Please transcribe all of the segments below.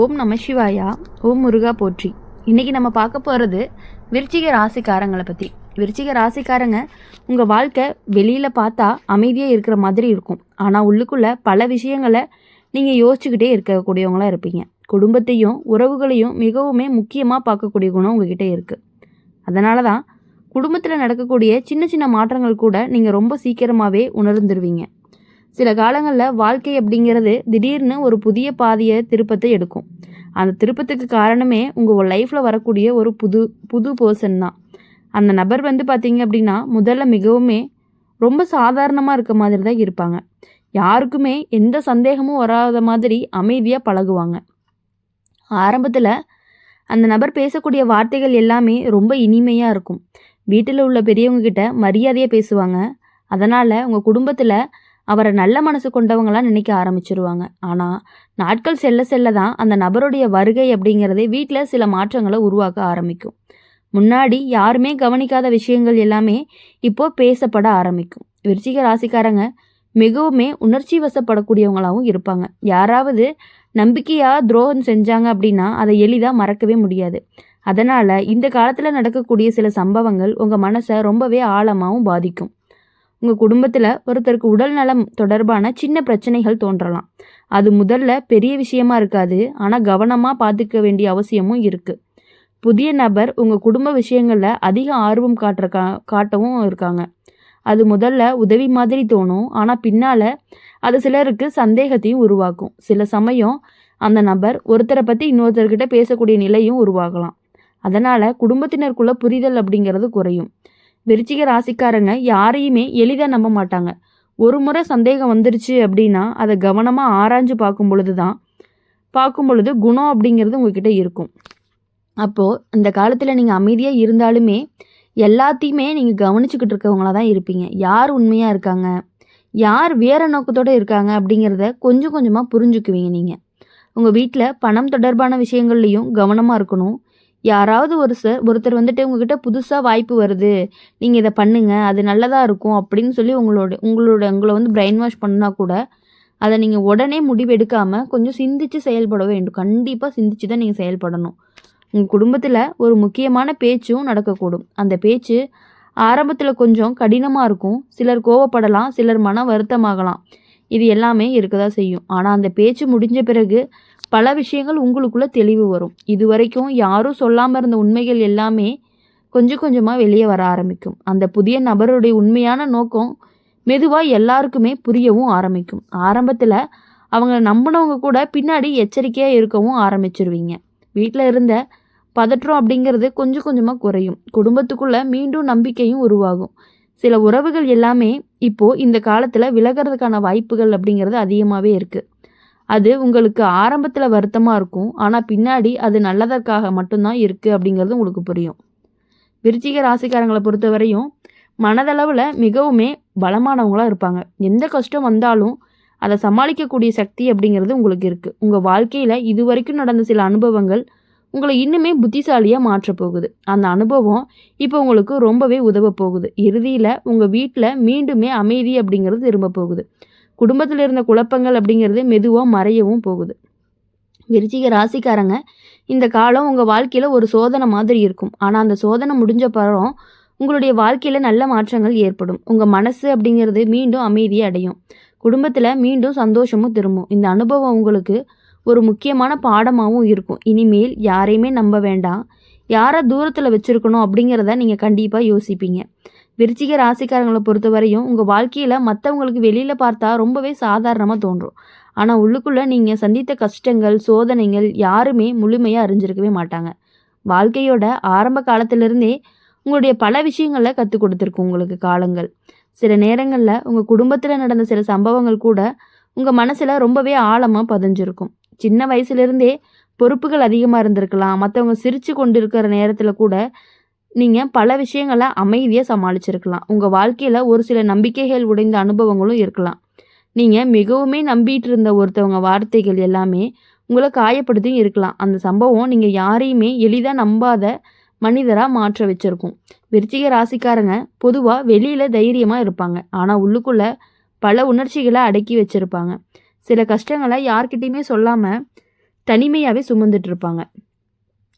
ஓம் நம சிவாயா. ஓம் முருகா போற்றி. இன்றைக்கி நம்ம பார்க்க போகிறது விருச்சிக ராசிக்காரங்களை பற்றி. விருச்சிக ராசிக்காரங்க உங்கள் வாழ்க்கை வெளியில் பார்த்தா அமைதியாக இருக்கிற மாதிரி இருக்கும். ஆனால் உள்ளுக்குள்ளே பல விஷயங்களை நீங்கள் யோசிச்சுக்கிட்டே இருக்கக்கூடியவங்களாக இருப்பீங்க. குடும்பத்தையும் உறவுகளையும் மிகவுமே முக்கியமாக பார்க்கக்கூடிய குணம் உங்ககிட்ட இருக்குது. அதனால தான் குடும்பத்தில் நடக்கக்கூடிய சின்ன சின்ன மாற்றங்கள் கூட நீங்கள் ரொம்ப சீக்கிரமாகவே உணர்ந்துருவீங்க. சில காலங்களில் வாழ்க்கை அப்படிங்கிறது திடீர்னு ஒரு புதிய பாதையை திருப்பத்தை எடுக்கும். அந்த திருப்பத்துக்கு காரணமே உங்கள் லைஃப்பில் வரக்கூடிய ஒரு புது பர்சன் தான். அந்த நபர் பார்த்தீங்க அப்படின்னா முதல்ல மிகவுமே ரொம்ப சாதாரணமாக இருக்க மாதிரி தான் இருப்பாங்க. யாருக்குமே எந்த சந்தேகமும் வராத மாதிரி அமைதியாக பழகுவாங்க. ஆரம்பத்தில் அந்த நபர் பேசக்கூடிய வார்த்தைகள் எல்லாமே ரொம்ப இனிமையாக இருக்கும். வீட்டில் உள்ள பெரியவங்க கிட்ட மரியாதையாக பேசுவாங்க. அதனால் உங்கள் குடும்பத்தில் அவரை நல்ல மனசு கொண்டவங்களாம் நினைக்க ஆரம்பிச்சிருவாங்க. ஆனால் நாட்கள் செல்ல செல்ல தான் அந்த நபருடைய வருகை அப்படிங்கிறதே வீட்டில் சில மாற்றங்களை உருவாக்க ஆரம்பிக்கும். முன்னாடி யாருமே கவனிக்காத விஷயங்கள் எல்லாமே இப்போது பேசப்பட ஆரம்பிக்கும். விருச்சிக ராசிக்காரங்க மிகவுமே உணர்ச்சி வசப்படக்கூடியவங்களாகவும் இருப்பாங்க. யாராவது நம்பிக்கையாக துரோகம் செஞ்சாங்க அப்படின்னா அதை எளிதாக மறக்கவே முடியாது. அதனால் இந்த காலத்தில் நடக்கக்கூடிய சில சம்பவங்கள் உங்கள் மனசை ரொம்பவே ஆழமாகவும் பாதிக்கும். உங்கள் குடும்பத்தில் ஒருத்தருக்கு உடல் நலம் தொடர்பான சின்ன பிரச்சனைகள் தோன்றலாம். அது முதல்ல பெரிய விஷயமா இருக்காது, ஆனால் கவனமாக பார்த்துக்க வேண்டிய அவசியமும் இருக்குது. புதிய நபர் உங்கள் குடும்ப விஷயங்களில் அதிக ஆர்வம் காட்டவும் இருக்காங்க. அது முதல்ல உதவி மாதிரி தோணும், ஆனால் பின்னால் அது சிலருக்கு சந்தேகத்தையும் உருவாக்கும். சில சமயம் அந்த நபர் ஒருத்தரை பற்றி இன்னொருத்தர்கிட்ட பேசக்கூடிய நிலையும் உருவாகலாம். அதனால் குடும்பத்தினருக்குள்ள புரிதல் அப்படிங்கிறது குறையும். விருச்சிக ராசிக்காரங்க யாரையுமே எளிதாக நம்ப மாட்டாங்க. ஒரு முறை சந்தேகம் வந்துருச்சு அப்படின்னா அதை கவனமாக ஆராய்ஞ்சு பார்க்கும் பொழுது குணம் அப்படிங்கிறது உங்ககிட்ட இருக்கும். அப்போது இந்த காலத்தில் நீங்கள் அமைதியாக இருந்தாலுமே எல்லாத்தையுமே நீங்கள் கவனிச்சுக்கிட்டு இருக்கவங்களாக தான் இருப்பீங்க. யார் உண்மையாக இருக்காங்க, யார் வேறு நோக்கத்தோடு இருக்காங்க அப்படிங்கிறத கொஞ்சம் கொஞ்சமாக புரிஞ்சுக்குவீங்க. நீங்கள் உங்கள் வீட்டில் பணம் தொடர்பான விஷயங்கள்லையும் கவனமாக இருக்கணும். யாராவது ஒருத்தர் உங்ககிட்ட புதுசாக வாய்ப்பு வருது, நீங்கள் இதை பண்ணுங்க, அது நல்லதாக இருக்கும் அப்படின்னு சொல்லி உங்களை பிரெயின் வாஷ் பண்ணால் கூட அதை நீங்கள் உடனே முடிவெடுக்காமல் கொஞ்சம் சிந்தித்து செயல்பட வேண்டும். கண்டிப்பாக சிந்திச்சு தான் நீங்கள் செயல்படணும். உங்கள் குடும்பத்தில் ஒரு முக்கியமான பேச்சும் நடக்கக்கூடும். அந்த பேச்சு ஆரம்பத்தில் கொஞ்சம் கடினமாக இருக்கும். சிலர் கோவப்படலாம், சிலர் மன வருத்தமாகலாம். இது எல்லாமே இருக்க தான் செய்யும். ஆனால் அந்த பேச்சு முடிஞ்ச பிறகு பல விஷயங்கள் உங்களுக்குள்ளே தெளிவு வரும். இது வரைக்கும் யாரும் சொல்லாமல் இருந்த உண்மைகள் எல்லாமே கொஞ்சம் கொஞ்சமாக வெளியே வர ஆரம்பிக்கும். அந்த புதிய நபருடைய உண்மையான நோக்கம் மெதுவாக எல்லாருக்குமே புரியவும் ஆரம்பிக்கும். ஆரம்பத்தில் அவங்கள நம்பினவங்க கூட பின்னாடி எச்சரிக்கையாக இருக்கவும் ஆரம்பிச்சிருவீங்க. வீட்டில் இருந்த பதற்றம் அப்படிங்கிறது கொஞ்சம் கொஞ்சமாக குறையும். குடும்பத்துக்குள்ளே மீண்டும் நம்பிக்கையும் உருவாகும். சில உறவுகள் எல்லாமே இப்போது இந்த காலத்தில் விலகிறதுக்கான வாய்ப்புகள் அப்படிங்கிறது அதிகமாகவே இருக்குது. அது உங்களுக்கு ஆரம்பத்தில் வருத்தமாக இருக்கும், ஆனால் பின்னாடி அது நல்லதற்காக மட்டும்தான் இருக்குது அப்படிங்கிறது உங்களுக்கு புரியும். விருச்சிக ராசிக்காரங்களை பொறுத்தவரையும் மனதளவில் மிகவுமே பலமானவங்களாக இருப்பாங்க. எந்த கஷ்டம் வந்தாலும் அதை சமாளிக்கக்கூடிய சக்தி அப்படிங்கிறது உங்களுக்கு இருக்குது. உங்கள் வாழ்க்கையில் இது வரைக்கும் நடந்த சில அனுபவங்கள் உங்களை இன்னுமே புத்திசாலியாக மாற்றப்போகுது. அந்த அனுபவம் இப்போ உங்களுக்கு ரொம்பவே உதவ போகுது. இறுதியில் உங்கள் வீட்டில் மீண்டுமே அமைதி அப்படிங்கிறது திரும்ப போகுது. குடும்பத்தில் இருந்த குழப்பங்கள் அப்படிங்கிறது மெதுவாக மறையவும் போகுது. விருச்சிக ராசிக்காரங்க இந்த காலம் உங்கள் வாழ்க்கையில் ஒரு சோதனை மாதிரி இருக்கும். ஆனால் அந்த சோதனை முடிஞ்ச பிறகு உங்களுடைய வாழ்க்கையில் நல்ல மாற்றங்கள் ஏற்படும். உங்கள் மனசு அப்படிங்கிறது மீண்டும் அமைதியை அடையும். குடும்பத்தில் மீண்டும் சந்தோஷமும் திரும்பும். இந்த அனுபவம் உங்களுக்கு ஒரு முக்கியமான பாடமாகவும் இருக்கும். இனிமேல் யாரையுமே நம்ப வேண்டாம், யாரை தூரத்தில் வச்சுருக்கணும் அப்படிங்கிறத நீங்கள் கண்டிப்பாக யோசிப்பீங்க. விருச்சிக ராசிக்காரங்களை பொறுத்தவரையும் உங்கள் வாழ்க்கையில் மற்றவங்களுக்கு வெளியில் பார்த்தா ரொம்பவே சாதாரணமாக தோன்றும். ஆனால் உள்ளுக்குள்ளே நீங்கள் சந்தித்த கஷ்டங்கள், சோதனைகள் யாருமே முழுமையாக அறிஞ்சிருக்கவே மாட்டாங்க. வாழ்க்கையோட ஆரம்ப காலத்திலிருந்தே உங்களுடைய பல விஷயங்களில் கற்றுக் கொடுத்துருக்கு உங்களுக்கு காலங்கள். சில நேரங்களில் உங்கள் குடும்பத்தில் நடந்த சில சம்பவங்கள் கூட உங்கள் மனசில் ரொம்பவே ஆழமாக பதிஞ்சிருக்கும். சின்ன வயசுலேருந்தே பொறுப்புகள் அதிகமாக இருந்திருக்கலாம். மற்றவங்க சிரித்து கொண்டு இருக்கிற நேரத்தில் கூட நீங்கள் பல விஷயங்களை அமைதியாக சமாளிச்சிருக்கலாம். உங்கள் வாழ்க்கையில் ஒரு சில நம்பிக்கைகள் உடைந்த அனுபவங்களும் இருக்கலாம். நீங்கள் மிகவுமே நம்பிட்டு இருந்த ஒருத்தவங்க வார்த்தைகள் எல்லாமே உங்களை காயப்படுத்தியும் இருக்கலாம். அந்த சம்பவம் நீங்கள் யாரையுமே எளிதாக நம்பாத மனிதராக மாற்ற வச்சுருக்கும். விருச்சிக ராசிக்காரங்க பொதுவாக வெளியில் தைரியமாக இருப்பாங்க, ஆனால் உள்ளுக்குள்ளே பல உணர்ச்சிகளை அடக்கி வச்சுருப்பாங்க. சில கஷ்டங்களை யார்கிட்டையுமே சொல்லாமல் தனிமையாகவே சுமந்துட்டு இருப்பாங்க.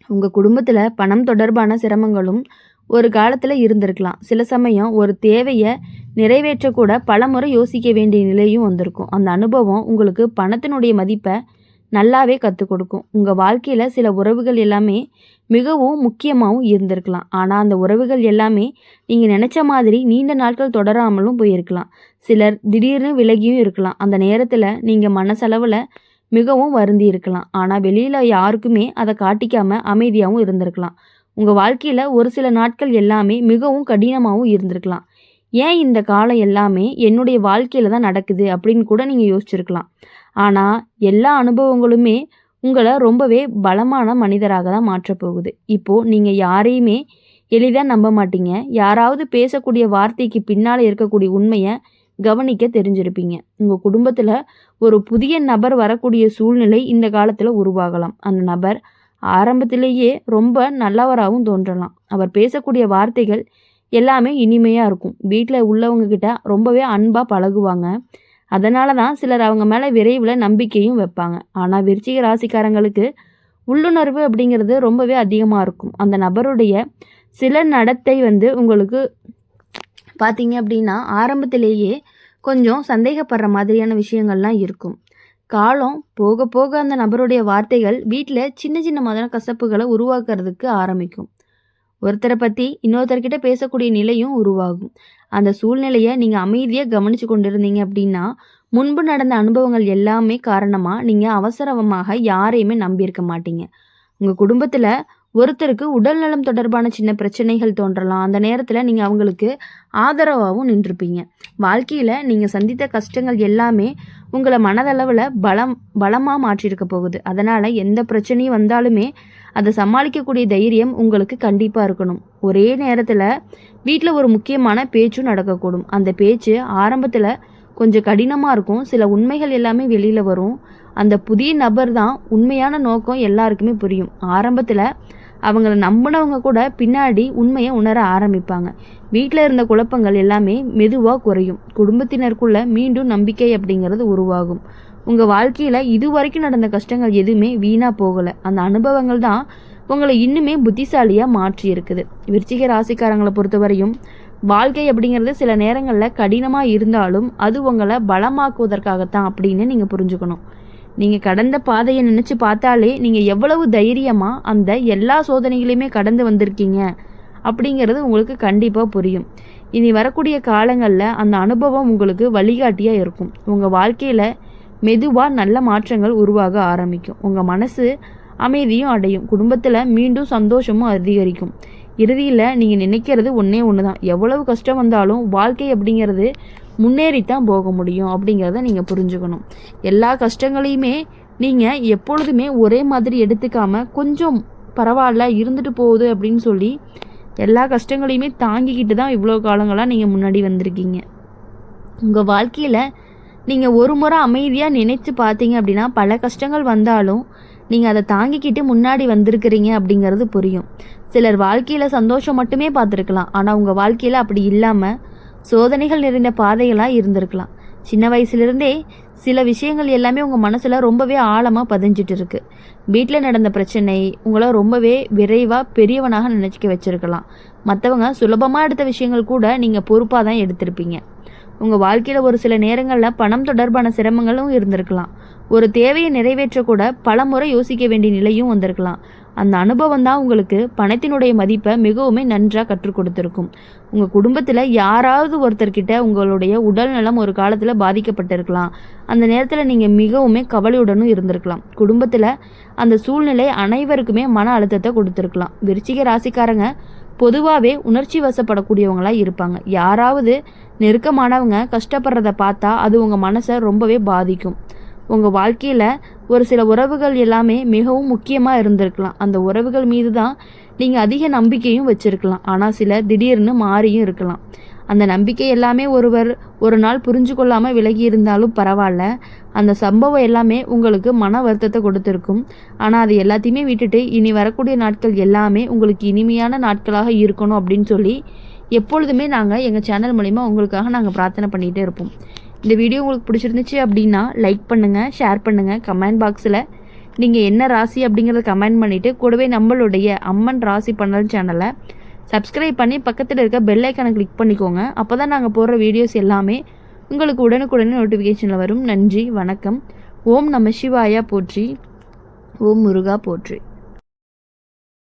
உங்கள் குடும்பத்தில் பணம் தொடர்பான சிரமங்களும் ஒரு காலத்தில் இருந்திருக்கலாம். சில சமயம் ஒரு தேவையை நிறைவேற்றக்கூட பல முறை யோசிக்க வேண்டிய நிலையும் வந்திருக்கும். அந்த அனுபவம் உங்களுக்கு பணத்தினுடைய மதிப்பை நல்லாவே கற்றுக் கொடுக்கும். உங்கள் வாழ்க்கையில் சில உறவுகள் எல்லாமே மிகவும் முக்கியமாகவும் இருந்திருக்கலாம். ஆனால் அந்த உறவுகள் எல்லாமே நீங்கள் நினச்ச மாதிரி நீண்ட நாட்கள் தொடராமலும் போயிருக்கலாம். சிலர் திடீர்னு விலகியும் இருக்கலாம். அந்த நேரத்தில் நீங்கள் மனசளவில் மிகவும் வருந்தி இருக்கலாம். ஆனால் வெளியில் யாருக்குமே அதை காட்டிக்காமல் அமைதியாகவும் இருந்திருக்கலாம். உங்கள் வாழ்க்கையில் ஒரு சில நாட்கள் எல்லாமே மிகவும் கடினமாகவும் இருந்திருக்கலாம். ஏன் இந்த காலம் எல்லாமே என்னுடைய வாழ்க்கையில் தான் நடக்குது அப்படின்னு கூட நீங்கள் யோசிச்சிருக்கலாம். ஆனால் எல்லா அனுபவங்களுமே உங்களை ரொம்பவே பலமான மனிதராக தான் மாற்றப்போகுது. இப்போது நீங்கள் யாரையுமே எளிதாக நம்ப மாட்டீங்க. யாராவது பேசக்கூடிய வார்த்தைக்கு பின்னால் இருக்கக்கூடிய உண்மையை கவனிக்க தெரிஞ்சிருப்பீங்க. உங்கள் குடும்பத்தில் ஒரு புதிய நபர் வரக்கூடிய சூழ்நிலை இந்த காலத்தில் உருவாகலாம். அந்த நபர் ஆரம்பத்திலேயே ரொம்ப நல்லவராகவும் தோன்றலாம். அவர் பேசக்கூடிய வார்த்தைகள் எல்லாமே இனிமையாக இருக்கும். வீட்டில் உள்ளவங்க கிட்ட ரொம்பவே அன்பாக பழகுவாங்க. அதனால தான் சிலர் அவங்க மேலே விரைவில் நம்பிக்கையும் வைப்பாங்க. ஆனால் விருச்சிக ராசிக்காரங்களுக்கு உள்ளுணர்வு அப்படிங்கிறது ரொம்பவே அதிகமாக இருக்கும். அந்த நபருடைய சில நடத்தை உங்களுக்கு பார்த்தீங்க அப்படின்னா ஆரம்பத்திலேயே கொஞ்சம் சந்தேகப்படுற மாதிரியான விஷயங்கள்லாம் இருக்கும். காலம் போக போக அந்த நபருடைய வார்த்தைகள் வீட்டில் சின்ன சின்ன மாதிரியான கசப்புகளை உருவாக்குறதுக்கு ஆரம்பிக்கும். ஒருத்தரை பற்றி இன்னொருத்தர்கிட்ட பேசக்கூடிய நிலையும் உருவாகும். அந்த சூழ்நிலையை நீங்கள் அமைதியாக கவனித்து கொண்டிருந்தீங்க அப்படின்னா முன்பு நடந்த அனுபவங்கள் எல்லாமே காரணமாக நீங்கள் அவசரமாக யாரையுமே நம்பியிருக்க மாட்டீங்க. உங்கள் குடும்பத்தில் ஒருத்தருக்கு உடல்நலம் தொடர்பான சின்ன பிரச்சனைகள் தோன்றலாம். அந்த நேரத்தில் நீங்கள் அவங்களுக்கு ஆதரவாகவும் நின்றுப்பீங்க. வாழ்க்கையில் நீங்கள் சந்தித்த கஷ்டங்கள் எல்லாமே உங்களை மனதளவில் பலமாக மாற்றியிருக்க போகுது. அதனால் எந்த பிரச்சனையும் வந்தாலுமே அதை சமாளிக்கக்கூடிய தைரியம் உங்களுக்கு கண்டிப்பாக இருக்கணும். ஒரே நேரத்தில் வீட்டில் ஒரு முக்கியமான பேச்சும் நடக்கக்கூடும். அந்த பேச்சு ஆரம்பத்தில் கொஞ்சம் கடினமாக இருக்கும். சில உண்மைகள் எல்லாமே வெளியில் வரும். அந்த புதிய நபர் தான் உண்மையான நோக்கம் எல்லாருக்குமே புரியும். ஆரம்பத்தில் அவங்கள நம்பினவங்க கூட பின்னாடி உண்மையை உணர ஆரம்பிப்பாங்க. வீட்டில் இருந்த குழப்பங்கள் எல்லாமே மெதுவாக குறையும். குடும்பத்தினருக்குள்ள மீண்டும் நம்பிக்கை அப்படிங்கிறது உருவாகும். உங்கள் வாழ்க்கையில் இது வரைக்கும் நடந்த கஷ்டங்கள் எதுவுமே வீணாக போகலை. அந்த அனுபவங்கள் தான் உங்களை இன்னுமே புத்திசாலியாக மாற்றி இருக்குது. விருச்சிக ராசிக்காரங்களை பொறுத்தவரையும் வாழ்க்கை அப்படிங்கிறது சில நேரங்களில் கடினமாக இருந்தாலும் அது உங்களை பலமாக்குவதற்காகத்தான் அப்படின்னு நீங்கள் புரிஞ்சுக்கணும். நீங்கள் கடந்த பாதையை நினச்சி பார்த்தாலே நீங்கள் எவ்வளவு தைரியமாக அந்த எல்லா சோதனைகளையுமே கடந்து வந்திருக்கீங்க அப்படிங்கிறது உங்களுக்கு கண்டிப்பாக புரியும். இனி வரக்கூடிய காலங்களில் அந்த அனுபவம் உங்களுக்கு வழிகாட்டியாக இருக்கும். உங்கள் வாழ்க்கையில் மெதுவாக நல்ல மாற்றங்கள் உருவாக ஆரம்பிக்கும். உங்கள் மனசு அமைதியும் அடையும். குடும்பத்தில் மீண்டும் சந்தோஷமும் அதிகரிக்கும். இறுதியில் நீங்கள் நினைக்கிறது ஒன்றே ஒன்று தான். எவ்வளவு கஷ்டம் வந்தாலும் வாழ்க்கை அப்படிங்கிறது முன்னேறித்தான் போக முடியும் அப்படிங்கிறத நீங்கள் புரிஞ்சுக்கணும். எல்லா கஷ்டங்களையுமே நீங்கள் எப்பொழுதுமே ஒரே மாதிரி எடுத்துக்காமல் கொஞ்சம் பரவாயில்ல இருந்துட்டு போகுது அப்படின்னு சொல்லி எல்லா கஷ்டங்களையுமே தாங்கிக்கிட்டு தான் இவ்வளோ காலங்களாக நீங்கள் முன்னாடி வந்திருக்கீங்க. உங்கள் வாழ்க்கையில் நீங்கள் ஒரு முறை அமைதியாக நினைச்சு பார்த்தீங்க அப்படின்னா பல கஷ்டங்கள் வந்தாலும் நீங்கள் அதை தாங்கிக்கிட்டு முன்னாடி வந்திருக்கிறீங்க அப்படிங்கிறது புரியும். சிலர் வாழ்க்கையில் சந்தோஷம் மட்டுமே பார்த்துருக்கலாம். ஆனால் உங்கள் வாழ்க்கையில் அப்படி இல்லாமல் சோதனைகள் நிறைந்த பாதைகளாக இருந்திருக்கலாம். சின்ன வயசுலேருந்தே சில விஷயங்கள் எல்லாமே உங்கள் மனசில் ரொம்பவே ஆழமாக பதிஞ்சிட்டு இருக்கு. வீட்டில் நடந்த பிரச்சனை உங்களை ரொம்பவே விரைவாக பெரியவனாக நினச்சிக்க வச்சுருக்கலாம். மற்றவங்க சுலபமாக எடுத்த விஷயங்கள் கூட நீங்கள் பொறுப்பாக தான் எடுத்திருப்பீங்க. உங்கள் வாழ்க்கையில் ஒரு சில நேரங்களில் பணம் தொடர்பான சிரமங்களும் இருந்திருக்கலாம். ஒரு தேவையை நிறைவேற்றக்கூட பல முறை யோசிக்க வேண்டிய நிலையும் வந்திருக்கலாம். அந்த அனுபவம் தான் உங்களுக்கு பணத்தினுடைய மதிப்பை மிகவுமே நன்றாக கற்றுக் கொடுத்துருக்கும். உங்கள் குடும்பத்தில் யாராவது ஒருத்தர்கிட்ட உங்களுடைய உடல் நலம் ஒரு காலத்தில் பாதிக்கப்பட்டிருக்கலாம். அந்த நேரத்தில் நீங்கள் மிகவுமே கவலையுடனும் இருந்திருக்கலாம். குடும்பத்தில் அந்த சூழ்நிலை அனைவருக்குமே மன அழுத்தத்தை கொடுத்துருக்கலாம். விருச்சிக ராசிக்காரங்க பொதுவாகவே உணர்ச்சி வசப்படக்கூடியவங்களாக இருப்பாங்க. யாராவது நெருக்கமானவங்க கஷ்டப்படுறத பார்த்தா அது உங்கள் மனசை ரொம்பவே பாதிக்கும். உங்கள் வாழ்க்கையில் ஒரு சில உறவுகள் எல்லாமே மிகவும் முக்கியமாக இருந்திருக்கலாம். அந்த உறவுகள் மீது தான் நீங்கள் அதிக நம்பிக்கையும் வச்சுருக்கலாம். ஆனால் சிலர் திடீர்னு மாறியும் இருக்கலாம். அந்த நம்பிக்கை எல்லாமே ஒரு நாள் புரிஞ்சு கொள்ளாமல் விலகி இருந்தாலும் பரவாயில்ல. அந்த சம்பவம் எல்லாமே உங்களுக்கு மன வருத்தத்தை கொடுத்துருக்கும். ஆனால் அது எல்லாத்தையுமே விட்டுட்டு இனி வரக்கூடிய நாட்கள் எல்லாமே உங்களுக்கு இனிமையான நாட்களாக இருக்கணும் அப்படின்னு சொல்லி எப்பொழுதுமே நாங்கள் எங்கள் சேனல் மூலிமா உங்களுக்காக நாங்கள் பிரார்த்தனை பண்ணிகிட்டே இருப்போம். இந்த வீடியோ உங்களுக்கு பிடிச்சிருந்துச்சு அப்படின்னா லைக் பண்ணுங்கள், ஷேர் பண்ணுங்கள், கமெண்ட் பாக்ஸில் நீங்கள் என்ன ராசி அப்படிங்கிறத கமெண்ட் பண்ணிவிட்டு கூடவே நம்மளுடைய அம்மன் ராசி பண்ணல் சேனலை சப்ஸ்கிரைப் பண்ணி பக்கத்தில் இருக்க பெல் ஐக்கானை கிளிக் பண்ணிக்கோங்க. அப்போ தான் நாங்கள் போடுற வீடியோஸ் எல்லாமே உங்களுக்கு உடனுக்குடனே நோட்டிஃபிகேஷனில் வரும். நன்றி, வணக்கம். ஓம் நம சிவாயா போற்றி. ஓம் முருகா போற்றி.